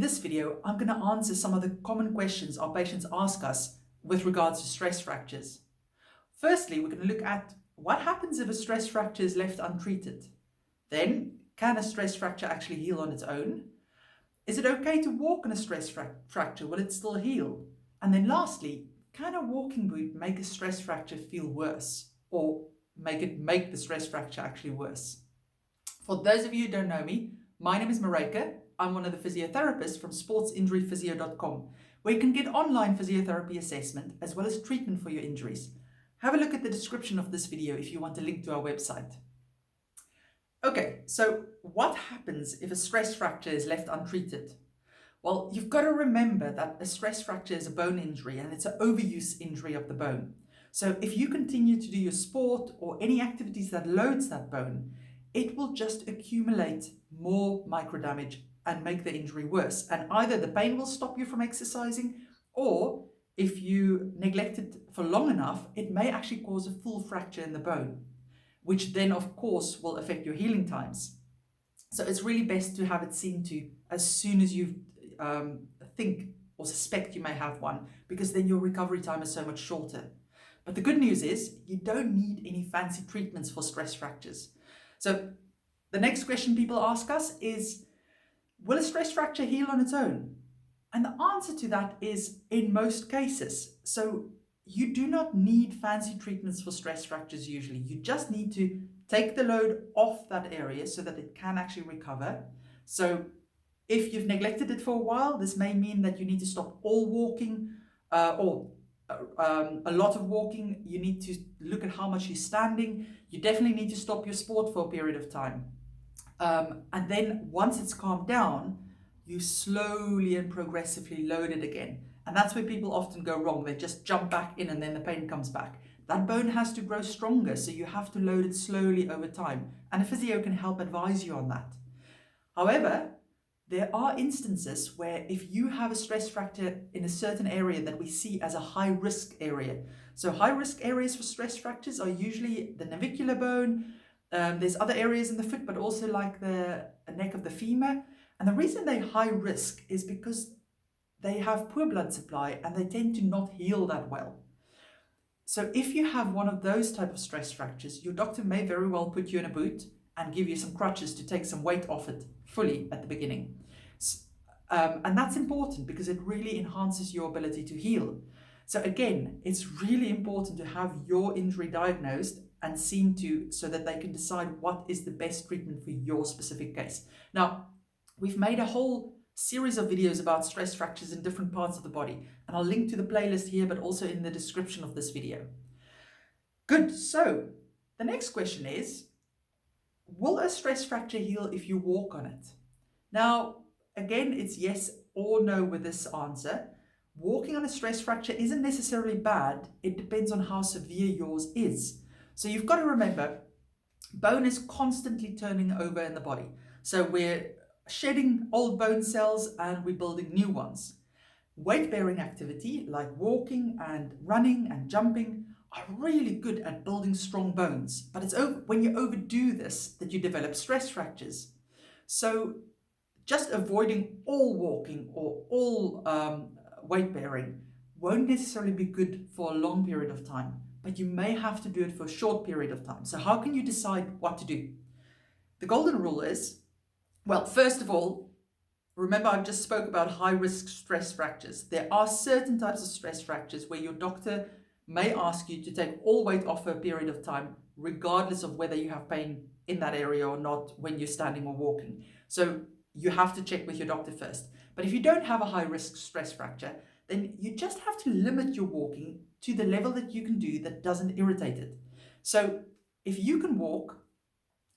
this video, I'm going to answer some of the common questions our patients ask us with regards to stress fractures. Firstly, we're going to look at what happens if a stress fracture is left untreated. Then, can a stress fracture actually heal on its own? Is it okay to walk on a stress fracture? Will it still heal? And then lastly, can a walking boot make a stress fracture feel worse, or make the stress fracture actually worse? For those of you who don't know me, my name is Maryke. I'm one of the physiotherapists from sportsinjuryphysio.com, where you can get online physiotherapy assessment as well as treatment for your injuries. Have a look at the description of this video if you want a link to our website. Okay, so what happens if a stress fracture is left untreated? Well, you've got to remember that a stress fracture is a bone injury and it's an overuse injury of the bone. So if you continue to do your sport or any activities that loads that bone, it will just accumulate more microdamage and make the injury worse. And either the pain will stop you from exercising, or if you neglect it for long enough, it may actually cause a full fracture in the bone, which then of course will affect your healing times. So it's really best to have it seen to as soon as you think or suspect you may have one, because then your recovery time is so much shorter. But the good news is you don't need any fancy treatments for stress fractures. So the next question people ask us is, will a stress fracture heal on its own? And the answer to that is in most cases. So you do not need fancy treatments for stress fractures usually. You just need to take the load off that area so that it can actually recover. So if you've neglected it for a while, this may mean that you need to stop all walking or a lot of walking. You need to look at how much you're standing. You definitely need to stop your sport for a period of time. And then once it's calmed down, you slowly and progressively load it again. And that's where people often go wrong. They just jump back in and then the pain comes back. That bone has to grow stronger, so you have to load it slowly over time. And a physio can help advise you on that. However, there are instances where if you have a stress fracture in a certain area that we see as a high-risk area. So high-risk areas for stress fractures are usually the navicular bone. There's other areas in the foot, but also like the neck of the femur. And the reason they're high risk is because they have poor blood supply and they tend to not heal that well. So if you have one of those type of stress fractures, your doctor may very well put you in a boot and give you some crutches to take some weight off it fully at the beginning. And that's important because it really enhances your ability to heal. So again, it's really important to have your injury diagnosed and seen to so that they can decide what is the best treatment for your specific case. Now, we've made a whole series of videos about stress fractures in different parts of the body, and I'll link to the playlist here, but also in the description of this video. Good, so the next question is, will a stress fracture heal if you walk on it? Now, again, it's yes or no with this answer. Walking on a stress fracture isn't necessarily bad. It depends on how severe yours is. So you've got to remember, bone is constantly turning over in the body. So we're shedding old bone cells and we're building new ones. Weight-bearing activity like walking and running and jumping are really good at building strong bones. But it's when you overdo this that you develop stress fractures. So just avoiding all walking or all weight-bearing won't necessarily be good for a long period of time, but you may have to do it for a short period of time. So how can you decide what to do? The golden rule is, well, first of all, remember I've just spoke about high-risk stress fractures. There are certain types of stress fractures where your doctor may ask you to take all weight off for a period of time, regardless of whether you have pain in that area or not when you're standing or walking. So you have to check with your doctor first. But if you don't have a high-risk stress fracture, then you just have to limit your walking to the level that you can do that doesn't irritate it. So if you can walk,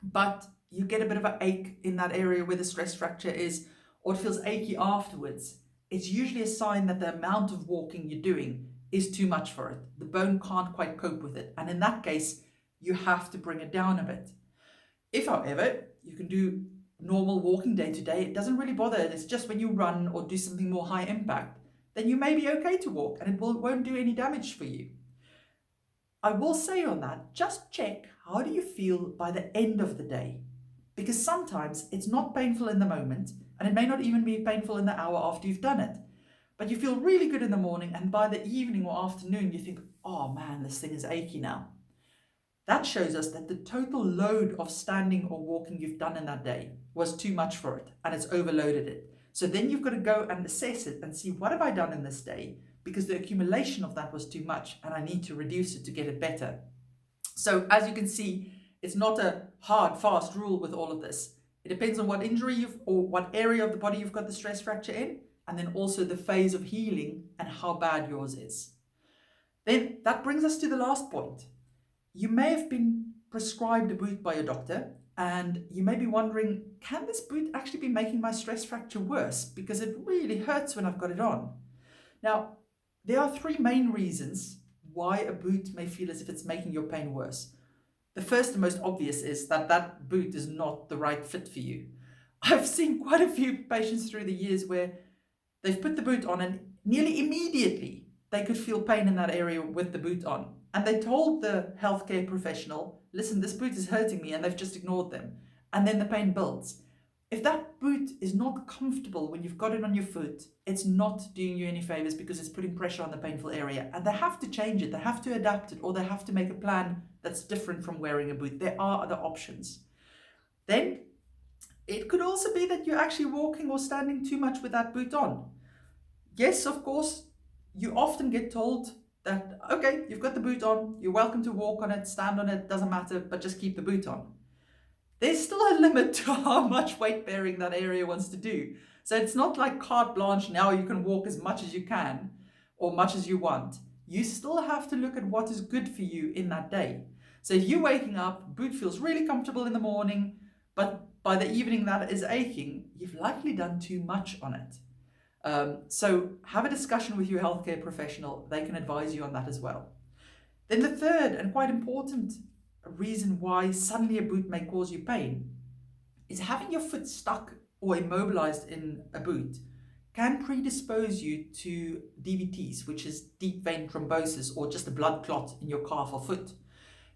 but you get a bit of an ache in that area where the stress fracture is, or it feels achy afterwards, it's usually a sign that the amount of walking you're doing is too much for it. The bone can't quite cope with it. And in that case, you have to bring it down a bit. If, however, you can do normal walking day to day, it doesn't really bother. It's just when you run or do something more high impact, then you may be okay to walk and it won't do any damage for you. I will say on that, just check how do you feel by the end of the day? Because sometimes it's not painful in the moment, and it may not even be painful in the hour after you've done it. But you feel really good in the morning, and by the evening or afternoon you think, oh man, this thing is achy now. That shows us that the total load of standing or walking you've done in that day was too much for it, and it's overloaded it. So then you've got to go and assess it and see, what have I done in this day? Because the accumulation of that was too much and I need to reduce it to get it better. So as you can see, it's not a hard, fast rule with all of this. It depends on what injury or what area of the body you've got the stress fracture in, and then also the phase of healing and how bad yours is. Then that brings us to the last point. You may have been prescribed a boot by your doctor, and you may be wondering, can this boot actually be making my stress fracture worse? Because it really hurts when I've got it on. Now, there are three main reasons why a boot may feel as if it's making your pain worse. The first and most obvious is that that boot is not the right fit for you. I've seen quite a few patients through the years where they've put the boot on and nearly immediately they could feel pain in that area with the boot on. And they told the healthcare professional, listen, this boot is hurting me, and they've just ignored them. And then the pain builds. If that boot is not comfortable when you've got it on your foot, it's not doing you any favors, because it's putting pressure on the painful area. And they have to change it, they have to adapt it, or they have to make a plan that's different from wearing a boot. There are other options. Then it could also be that you're actually walking or standing too much with that boot on. Yes, of course, you often get told that, okay, you've got the boot on, you're welcome to walk on it, stand on it, doesn't matter, but just keep the boot on. There's still a limit to how much weight bearing that area wants to do. So it's not like carte blanche, now you can walk as much as you can or much as you want. You still have to look at what is good for you in that day. So if you're waking up, boot feels really comfortable in the morning, but by the evening that is aching, you've likely done too much on it. So have a discussion with your healthcare professional. They can advise you on that as well. Then the third and quite important reason why suddenly a boot may cause you pain is having your foot stuck or immobilized in a boot can predispose you to DVTs, which is deep vein thrombosis, or just a blood clot in your calf or foot.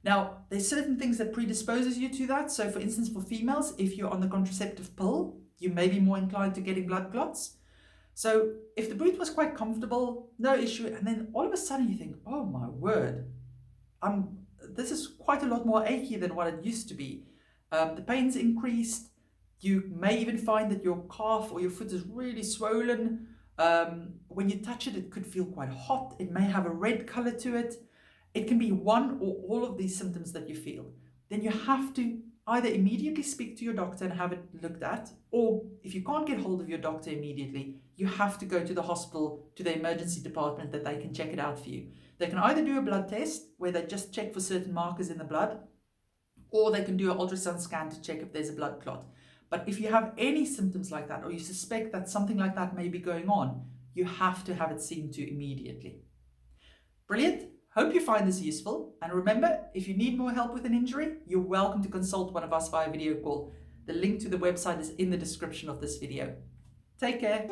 Now, there's certain things that predisposes you to that. So for instance, for females, if you're on the contraceptive pill, you may be more inclined to getting blood clots. So if the boot was quite comfortable, no issue, and then all of a sudden you think, oh my word, this is quite a lot more achy than what it used to be. The pain's increased. You may even find that your calf or your foot is really swollen. When you touch it, it could feel quite hot. It may have a red color to it. It can be one or all of these symptoms that you feel. Then you have to either immediately speak to your doctor and have it looked at, or if you can't get hold of your doctor immediately, you have to go to the hospital, to the emergency department, that they can check it out for you. They can either do a blood test where they just check for certain markers in the blood, or they can do an ultrasound scan to check if there's a blood clot. But if you have any symptoms like that, or you suspect that something like that may be going on, you have to have it seen to immediately. Brilliant. Hope you find this useful. And remember, if you need more help with an injury, you're welcome to consult one of us via video call. The link to the website is in the description of this video. Take care.